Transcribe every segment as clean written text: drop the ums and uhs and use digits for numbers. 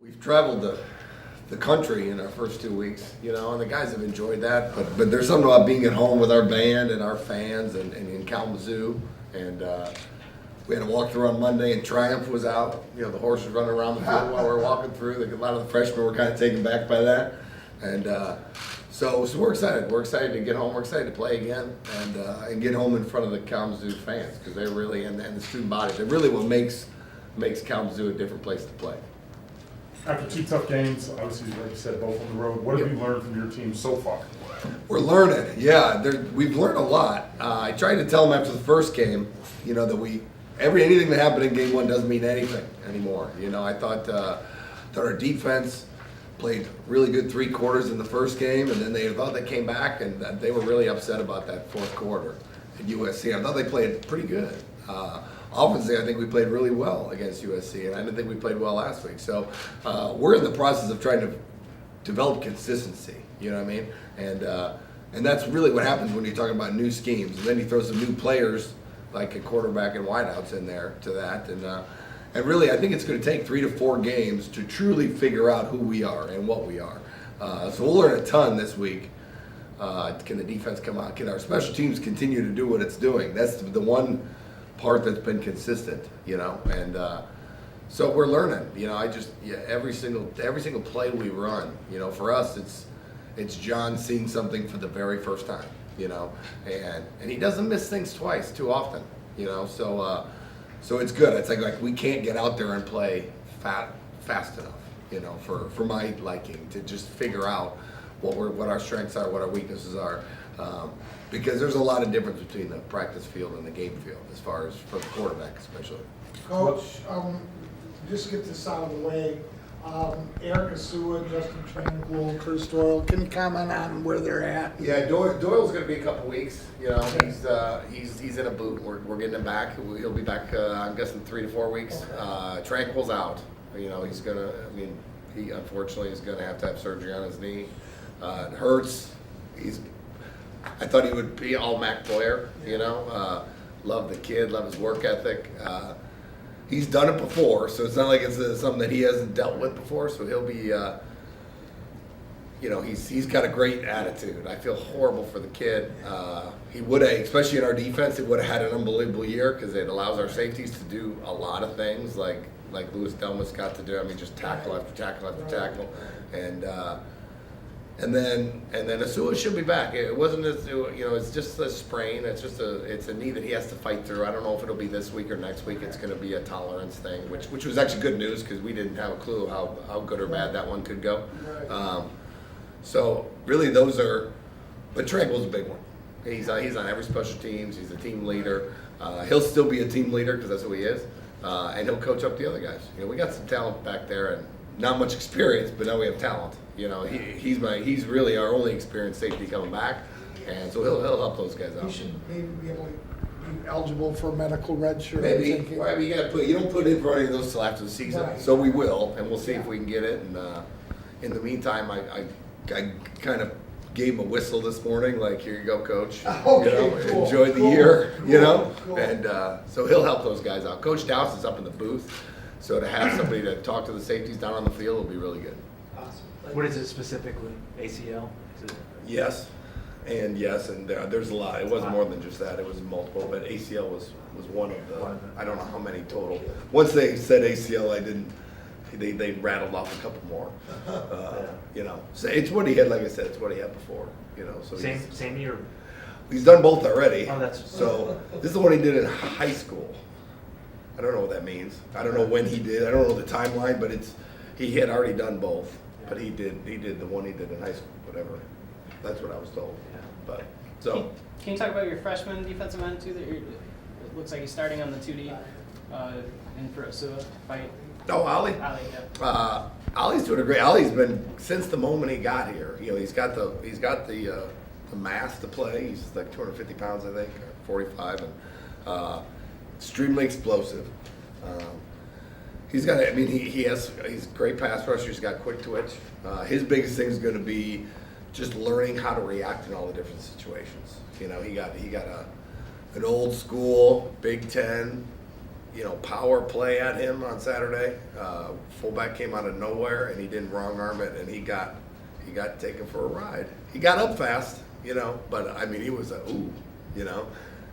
We've traveled the country in our first 2 weeks, and the guys have enjoyed that. But there's something about being at home with our band and our fans and in Kalamazoo. And we had a walkthrough on Monday, and Triumph was out. The horse was running around the field while we were walking through. A lot of the freshmen were kind of taken back by that. And so we're excited. We're excited to get home. We're excited to play again and get home in front of the Kalamazoo fans because they're really, and the student body, they're really what makes Kalamazoo a different place to play. After two tough games, obviously, like you said, both on the road, what have you learned from your team so far? We're learning, yeah. We've learned a lot. I tried to tell them after the first game, that anything that happened in game one doesn't mean anything anymore. I thought our defense played really good 3 quarters in the first game, and then they came back and they were really upset about that fourth quarter at USC. I thought they played pretty good. Offensively, I think we played really well against USC, and I didn't think we played well last week. So we're in the process of trying to develop consistency. You know what I mean? And that's really what happens when you're talking about new schemes. And then you throw some new players like a quarterback and wideouts in there to that. And really, I think it's going to take 3 to 4 games to truly figure out who we are and what we are. So we'll learn a ton this week. Can the defense come out? Can our special teams continue to do what it's doing? That's the one part that's been consistent, and so we're learning. Every single play we run, for us it's John seeing something for the very first time, and he doesn't miss things twice too often, so it's good. It's like we can't get out there and play fast enough, for my liking to just figure out what our strengths are, what our weaknesses are. Because there's a lot of difference between the practice field and the game field, as far as for the quarterback especially. Coach, just get this out of the way. Eric Asua, Justin Tranquil, Chris Doyle, can you comment on where they're at? Yeah, Doyle's going to be a couple weeks. He's in a boot. We're getting him back. He'll be back. I'm guessing 3 to 4 weeks. Tranquil's out. He's gonna. He unfortunately is going to have surgery on his knee. It hurts. I thought he would be all MAC player, love the kid, love his work ethic. He's done it before, so it's not like it's something that he hasn't dealt with before, so he'll be, he's got a great attitude. I feel horrible for the kid. He would have, especially in our defense, he would have had an unbelievable year because it allows our safeties to do a lot of things like Louis Delmas got to do. Just tackle after tackle after tackle. And then Asua should be back. It wasn't it's just a sprain. It's a knee that he has to fight through. I don't know if it'll be this week or next week. It's going to be a tolerance thing, which was actually good news because we didn't have a clue how good or bad that one could go. So really those are, but Tranquil's a big one. He's on every special teams. He's a team leader. He'll still be a team leader because that's who he is, and he'll coach up the other guys. We got some talent back there and not much experience, but now we have talent. He's really our only experienced safety coming back, and so he'll help those guys out. He should maybe be able to be eligible for a medical red shirt. Maybe. You don't put in for any of those till after the season, Right. so we will, and we'll see if we can get it. And in the meantime, I kind of gave him a whistle this morning, like, here you go, coach. Okay, cool, enjoy the cool, year, cool. and so he'll help those guys out. Coach Dowse is up in the booth, so to have somebody to talk to the safeties down on the field will be really good. What is it specifically? ACL? Yes, and there's a lot. It wasn't more than just that. It was multiple, but ACL was one of the. I don't know how many total. Once they said ACL, I didn't. They rattled off a couple more. So it's what he had. Like I said, it's what he had before. So Same year. He's done both already. Oh, that's so. This is the one he did in high school. I don't know what that means. I don't know when he did. I don't know the timeline, but he had already done both. But he did the one he did in high school, whatever. That's what I was told. Yeah. But so. Can you talk about your freshman defensive end too? It looks like he's starting on the 2D, and for Asua fight. Oh, Ollie. Ali, yeah. Ollie's doing a great. Ollie's been since the moment he got here. He's got the mass to play. He's like 250 pounds, I think, or 45, and extremely explosive. He's a great pass rusher. He's got quick twitch. His biggest thing is going to be just learning how to react in all the different situations. He got an old school Big Ten power play at him on Saturday. Fullback came out of nowhere and he didn't wrong arm it, and he got taken for a ride. He got up fast, but I mean he was and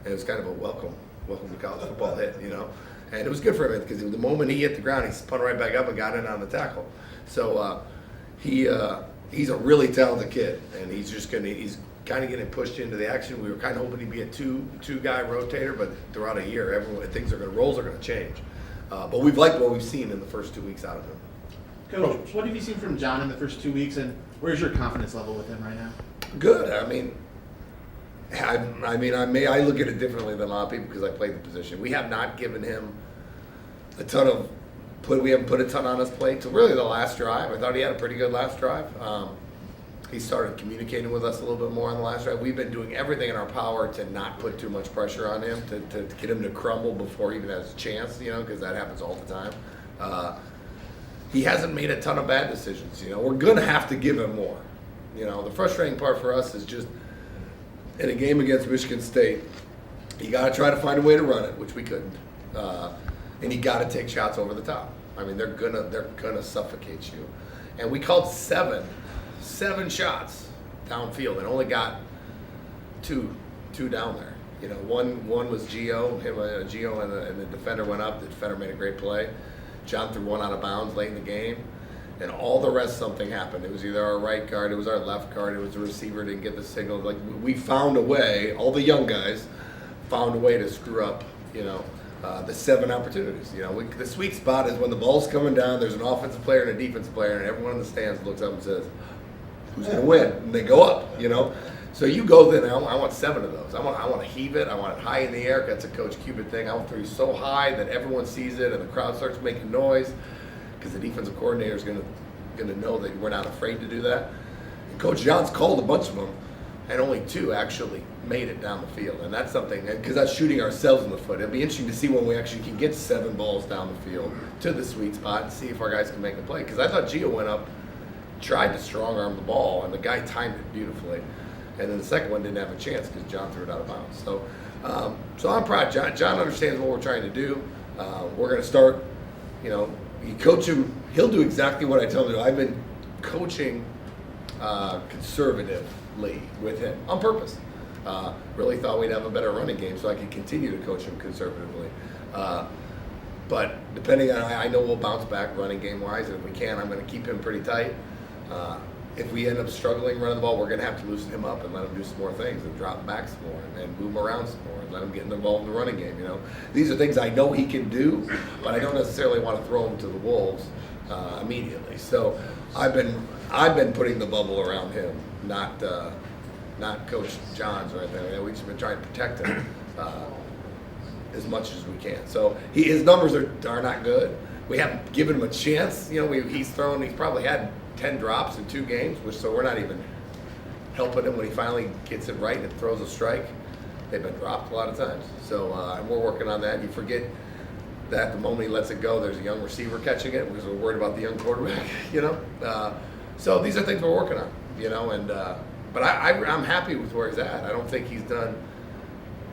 it was kind of a welcome to college football hit, and it was good for him because the moment he hit the ground, he spun right back up and got in on the tackle. So he's a really talented kid, and he's kind of getting pushed into the action. We were kind of hoping he'd be a two-guy rotator, but throughout a year, roles are going to change. But we've liked what we've seen in the first 2 weeks out of him. Coach, what have you seen from John in the first 2 weeks, and where's your confidence level with him right now? Good. I look at it differently than a lot of people because I played the position. We have not given him we haven't put a ton on his plate. So really the last drive, I thought he had a pretty good last drive. He started communicating with us a little bit more on the last drive. We've been doing everything in our power to not put too much pressure on him, to get him to crumble before he even has a chance, because that happens all the time. He hasn't made a ton of bad decisions. We're going to have to give him more. The frustrating part for us is just in a game against Michigan State, you got to try to find a way to run it, which we couldn't. And you got to take shots over the top. They're gonna suffocate you. And we called seven shots downfield and only got two down there. One was Gio, and the defender went up. The defender made a great play. John threw one out of bounds late in the game, and all the rest something happened. It was either our right guard, it was our left guard, it was the receiver didn't get the signal. Like we found a way. All the young guys found a way to screw up. The 7 opportunities. The sweet spot is when the ball's coming down, there's an offensive player and a defensive player, and everyone in the stands looks up and says, who's going to win? And they go up, So you go there, I want 7 of those. I want to heave it. I want it high in the air. That's a Coach Cuban thing. I want to throw you so high that everyone sees it and the crowd starts making noise because the defensive coordinator is going to know that we're not afraid to do that. And Coach John's called a bunch of them, and only 2 actually made it down the field. And that's something, because that's shooting ourselves in the foot. It'll be interesting to see when we actually can get 7 balls down the field to the sweet spot and see if our guys can make a play. Because I thought Gio went up, tried to strong arm the ball, and the guy timed it beautifully. And then the second one didn't have a chance because John threw it out of bounds. So I'm proud. John understands what we're trying to do. We're going to start, you coach him, he'll do exactly what I tell him to do. I've been coaching conservatively with him on purpose. Really thought we'd have a better running game so I could continue to coach him conservatively. But depending on, I know we'll bounce back running game wise, and if we can, I'm going to keep him pretty tight. If we end up struggling running the ball, we're going to have to loosen him up and let him do some more things and drop back some more and move him around some more and let him get involved in the running game. These are things I know he can do, but I don't necessarily want to throw him to the wolves immediately. So I've been putting the bubble around him, not Coach John's or anything. We've just been trying to protect him as much as we can. So his numbers are not good. We haven't given him a chance. He's probably had 10 drops in 2 games, so we're not even helping him when he finally gets it right and throws a strike. They've been dropped a lot of times. So and we're working on that. You forget that the moment he lets it go, there's a young receiver catching it because we're worried about the young quarterback. So these are things we're working on. But I'm happy with where he's at. I don't think he's done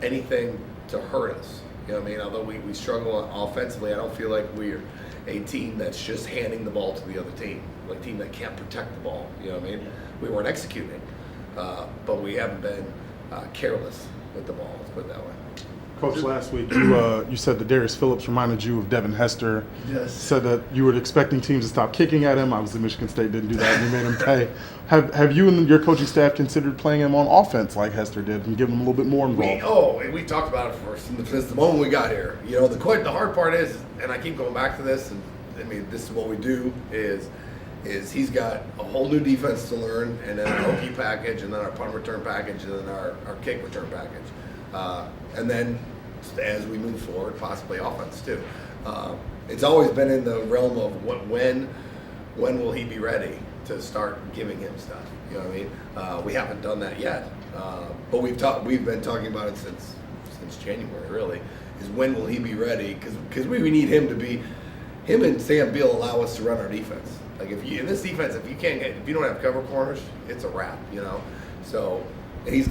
anything to hurt us. Although we struggle offensively, I don't feel like we're a team that's just handing the ball to the other team, like a team that can't protect the ball. We weren't executing, but we haven't been careless with the ball. Let's put it that way. Coach, last week you said that Darius Phillips reminded you of Devin Hester. Yes. Said that you were expecting teams to stop kicking at him. Obviously, Michigan State didn't do that, and you made him pay. Have you and your coaching staff considered playing him on offense like Hester did and giving him a little bit more involved? We talked about it since the moment we got here. The hard part is, and I keep going back to this, and this is what we do, is he's got a whole new defense to learn, and then our OP package, and then our punt return package, and then our kick return package. And then as we move forward, possibly offense too. It's always been in the realm of when will he be ready to start giving him stuff. You know what I mean? We haven't done that yet, but we've been talking about it since January. Really, is when will he be ready? Because we need him to be. Him and Sam Beal allow us to run our defense. Like if you in this defense, if you don't have cover corners, it's a wrap. So his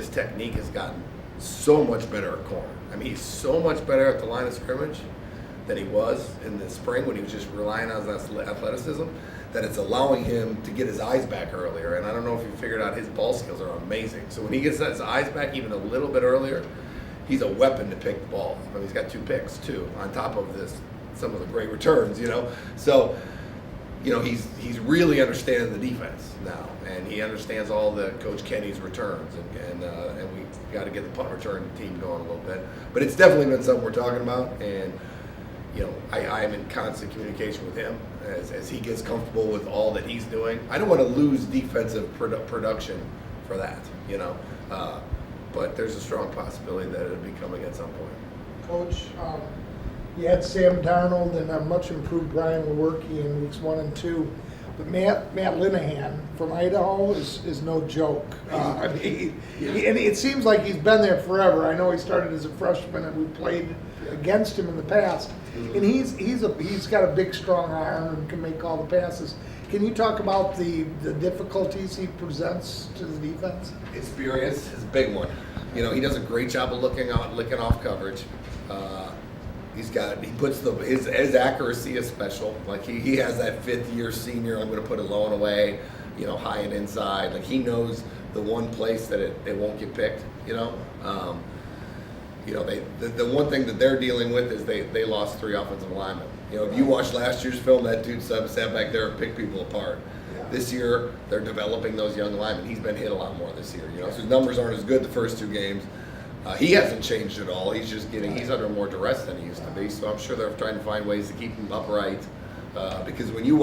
technique has gotten so much better at corner. He's so much better at the line of scrimmage than he was in the spring when he was just relying on his athleticism, that it's allowing him to get his eyes back earlier. And I don't know if you figured out his ball skills are amazing. So when he gets his eyes back even a little bit earlier, he's a weapon to pick the ball. I mean, he's got 2 picks too, on top of this, some of the great returns, you know. So, you know, he's really understanding the defense now, and he understands all the Coach Kenny's returns, and we got to get the punt return team going a little bit. But it's definitely been something we're talking about, and you know, I am in constant communication with him as he gets comfortable with all that he's doing. I don't want to lose defensive production for that, you know. But there's a strong possibility that it'll be coming at some point. Coach, you had Sam Darnold and a much improved Brian Lewerke in weeks 1 and 2. But Matt Linehan from Idaho is no joke. I mean, and it seems like he's been there forever. I know he started as a freshman, and we played against him in the past. And he's got a big, strong arm and can make all the passes. Can you talk about the difficulties he presents to the defense? Experience is a big one. You know, he does a great job of licking off coverage. He puts his accuracy is special. Like he has that 5th-year senior. I'm going to put it low and away, you know, high and inside. Like he knows the one place that it won't get picked. You know, the one thing that they're dealing with is they lost 3 offensive linemen. You know, if you watch last year's film, that dude sat back there and picked people apart. Yeah. This year, they're developing those young linemen. He's been hit a lot more this year. You know, so his numbers aren't as good the first 2 games. He hasn't changed at all. He's under more duress than he used to be. So I'm sure they're trying to find ways to keep him upright. Because when you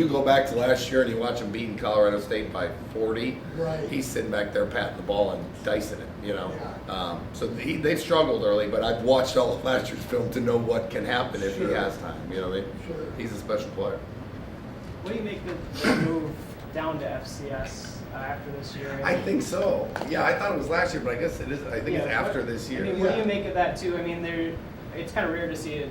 go back to last year and you watch him beating Colorado State by 40, right, he's sitting back there patting the ball and dicing it, you know. Yeah. So they've struggled early, but I've watched all of last year's film to know what can happen if he has time. You know, he's a special player. What do you make the move down to FCS after this year? I think so. Yeah, I thought it was last year, but I guess it is. I think it's after this year. I mean, what do you make of that too? I mean, it's kind of rare to see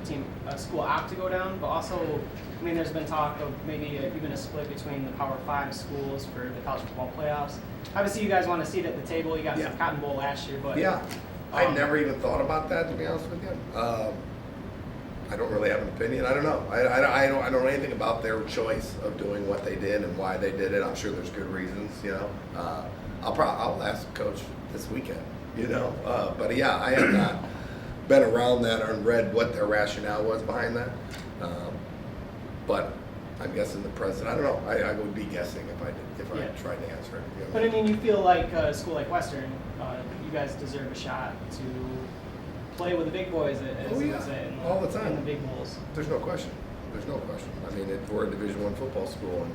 a school opt to go down, but also, I mean, there's been talk of maybe even a split between the Power 5 schools for the college football playoffs. Obviously, you guys want to see it at the table. You got some Cotton Bowl last year, but I never even thought about that, to be honest with you. I don't really have an opinion. I don't know. I don't know anything about their choice of doing what they did and why they did it. I'm sure there's good reasons, you know. I'll ask Coach this weekend, you know. But yeah, I have not been around that or read what their rationale was behind that. But I'm guessing the president. I don't know. I would be guessing if I tried to answer it. You know? But I mean, you feel like a school like Western, you guys deserve a shot to play with the big boys, as you would say, all the time in the big bowls. There's no question. I mean, we're a Division I football school,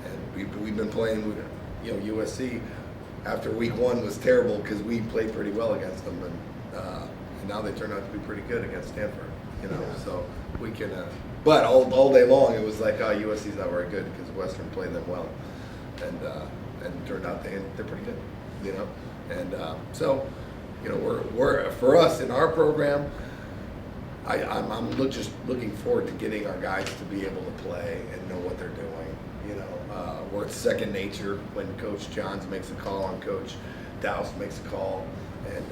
and we've been playing with, you know, USC. After week 1 was terrible because we played pretty well against them, and now they turned out to be pretty good against Stanford. You know, so we can. But all day long, it was like, USC's not very good because Western played them well, and it turned out they're pretty good. You know, and so. You know, we're for us in our program. I'm just looking forward to getting our guys to be able to play and know what they're doing. You know, where it's second nature when Coach Johns makes a call and Coach Douse makes a call, and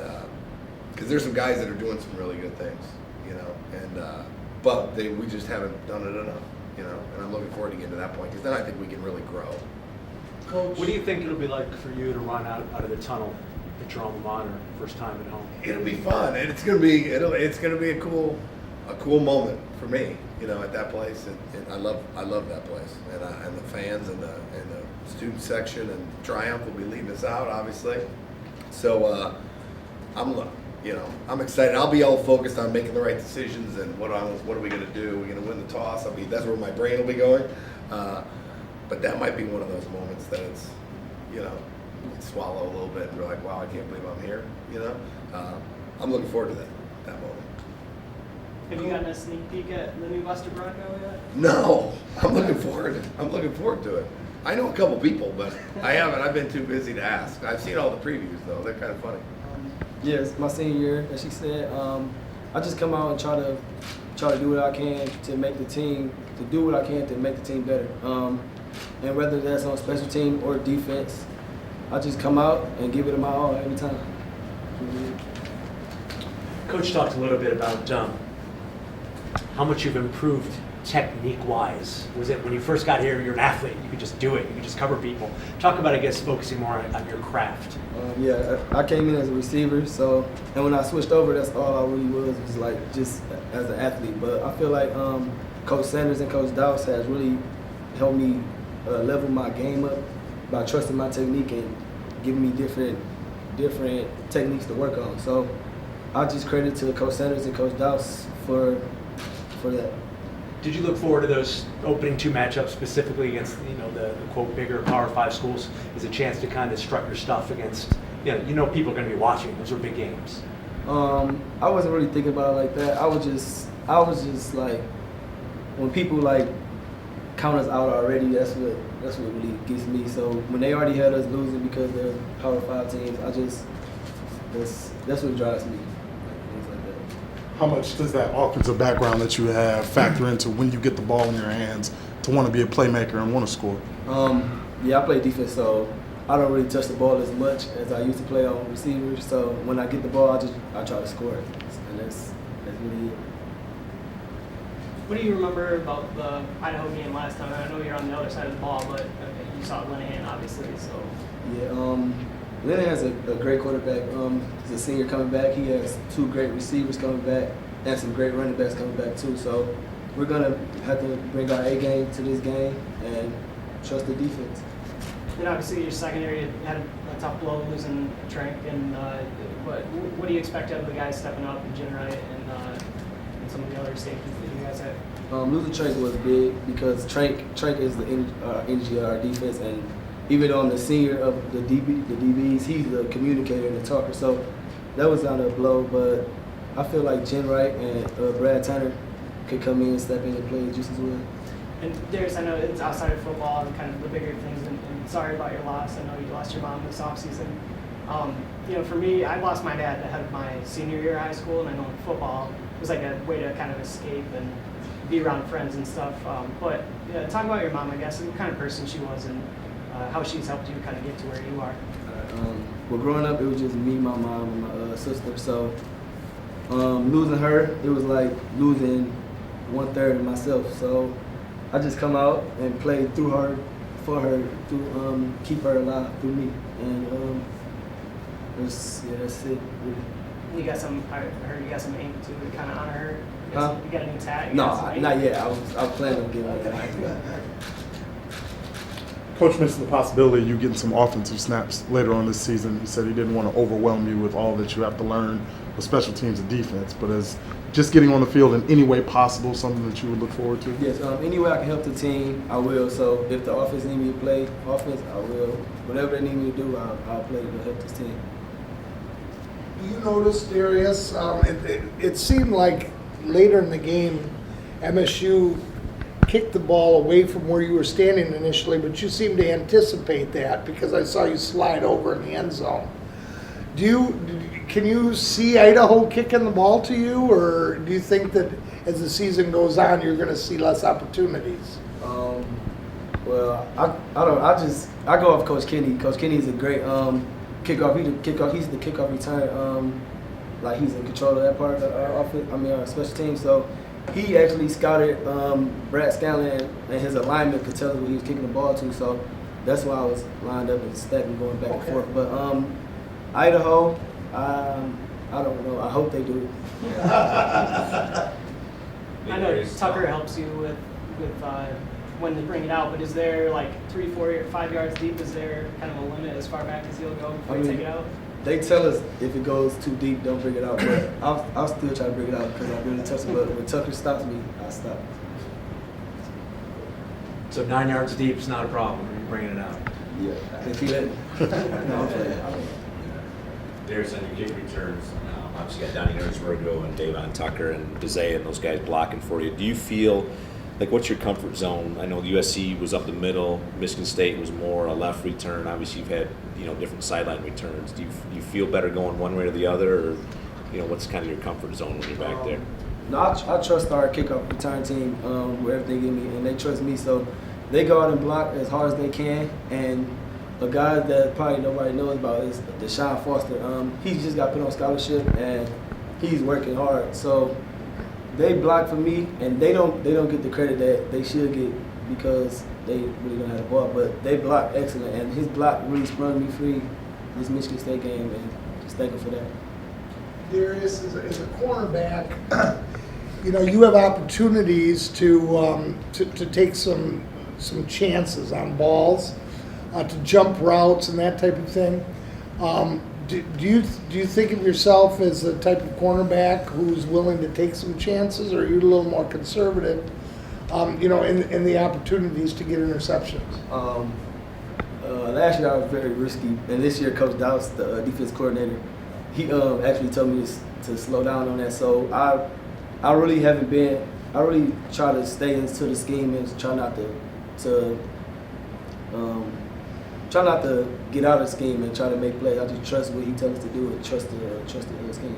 because there's some guys that are doing some really good things. You know, and but we just haven't done it enough. You know, and I'm looking forward to getting to that point because then I think we can really grow. Coach, What do you think it'll be like for you to run out of the tunnel at your alma mater, first time at home? It'll be fun, and it's gonna be a cool moment for me, you know, at that place, and I love that place, and the fans and the student section and Triumph will be leading us out, obviously. So I'm excited. I'll be all focused on making the right decisions and what are we gonna do? We're gonna win the toss. That's where my brain will be going. But that might be one of those moments that it's, you know, swallow a little bit and be like, wow, I can't believe I'm here, you know? I'm looking forward to that moment. Have you gotten a sneak peek at the new Buster Bronco yet? No, I'm looking forward to it. I know a couple people, but I haven't. I've been too busy to ask. I've seen all the previews, though. They're kind of funny. Yes, my senior year, as she said. I just come out and try to do what I can to make the team, to do what I can to make the team better. And whether that's on special team or defense, I just come out and give it my all every time. Coach talked a little bit about how much you've improved technique-wise. Was it when you first got here, you're an athlete, you could just do it, you could just cover people. Talk about, I guess, focusing more on your craft. Yeah, I came in as a receiver, so, and when I switched over, that's all I really was like just as an athlete. But I feel like Coach Sanders and Coach Dowse has really helped me level my game up by trusting my technique and giving me different techniques to work on. So I just credit to Coach Sanders and Coach Dowse for that. Did you look forward to those opening 2 matchups specifically against, the quote bigger Power 5 schools as a chance to kind of strut your stuff against, people are going to be watching. Those are big games. I wasn't really thinking about it like that. I was just like, when people like count us out already, that's what really gets me. So when they already had us losing because they're Power 5 teams, that's what drives me. Things like that. How much does that offensive background that you have factor into when you get the ball in your hands to want to be a playmaker and want to score? Yeah, I play defense, so I don't really touch the ball as much as I used to play on receivers. So when I get the ball, I try to score it, and that's really it. What do you remember about the Idaho game last time? I know you're on the other side of the ball, but you saw Linehan, obviously, so. Yeah, Linehan has a great quarterback. He's a senior coming back. He has 2 great receivers coming back and some great running backs coming back, too. So we're going to have to bring our A game to this game and trust the defense. And obviously, your secondary had a tough blow losing Trank, and what do you expect out of the guys stepping up, and Jinwright and some of the other safeties that you guys had? Losing Trank was big because Trank is the energy of our defense, and even though I'm the senior of the DBs, he's the communicator and the talker. So that was not a blow, but I feel like Jinwright and Brad Tanner could come in and step in and play just as well. And Darius, I know it's outside of football and kind of the bigger things, and sorry about your loss. I know you lost your mom this offseason. For me, I lost my dad ahead of my senior year of high school, and I know in football it was like a way to kind of escape and be around friends and stuff. But talk about your mom, I guess, and what kind of person she was, and how she's helped you kind of get to where you are. Well, growing up, it was just me, my mom, and my sister. So losing her, it was like losing 1/3 of myself. So I just come out and play through her, for her, to keep her alive through me. And that's it. Really. You got some, I heard you got some ink to kind of honor her. Huh? You got a new tag? No, not yet. I was planning on getting it. Coach mentioned the possibility of you getting some offensive snaps later on this season. He said he didn't want to overwhelm you with all that you have to learn with special teams and defense, but as just getting on the field in any way possible, something that you would look forward to? Yes, any way I can help the team, I will. So if the offense need me to play offense, I will. Whatever they need me to do, I'll play to help this team. You noticed, Darius, it seemed like later in the game, MSU kicked the ball away from where you were standing initially, but you seemed to anticipate that because I saw you slide over in the end zone. Can you see Idaho kicking the ball to you, or do you think that as the season goes on, you're going to see less opportunities? Well, I go off Coach Kenny. Coach Kenny is a great kickoff. He's the kickoff return. Like he's in control of that part of our offense. Our special team. So he actually scouted Brad Scanlon and his alignment could tell us where he was kicking the ball to. So that's why I was lined up and stacking, going back and forth. But Idaho, I don't know. I hope they do. I know Tucker helps you with when they bring it out, but is there like 3, 4, 5 yards deep? Is there kind of a limit as far back as he'll go before you take it out? They tell us if it goes too deep, don't bring it out. But I'll still try to bring it out because I really touch it. But when Tucker stops me, I stop. So 9 yards deep is not a problem. You're bringing it out. Yeah, if he let me. No, I'm playing. There's on your kick returns. Obviously, you got Donnie Ernsbergo and Davon Tucker and Dezay and those guys blocking for you. Do you feel like what's your comfort zone? I know USC was up the middle. Michigan State was more a left return. Obviously, you've had different sideline returns. Do you feel better going one way or the other, or what's kind of your comfort zone when you're back there? No, I trust our kickoff return team wherever they give me, and they trust me. So they go out and block as hard as they can. And a guy that probably nobody knows about is Deshaun Foster. He just got put on scholarship, and he's working hard. So they block for me, and they don't get the credit that they should get because they really don't have the ball. But they block excellent, and his block really sprung me free this Michigan State game, and just thank him for that. Darius, as a cornerback, you have opportunities to take some chances on balls, to jump routes and that type of thing. Do you think of yourself as the type of cornerback who's willing to take some chances, or are you a little more conservative, in the opportunities to get interceptions? Last year I was very risky, and this year Coach Dowse, the defense coordinator, he actually told me to slow down on that. So I really haven't been. I really try to stay into the scheme and try not to get out of the scheme and try to make plays. I just trust what he tells us to do and trust the scheme.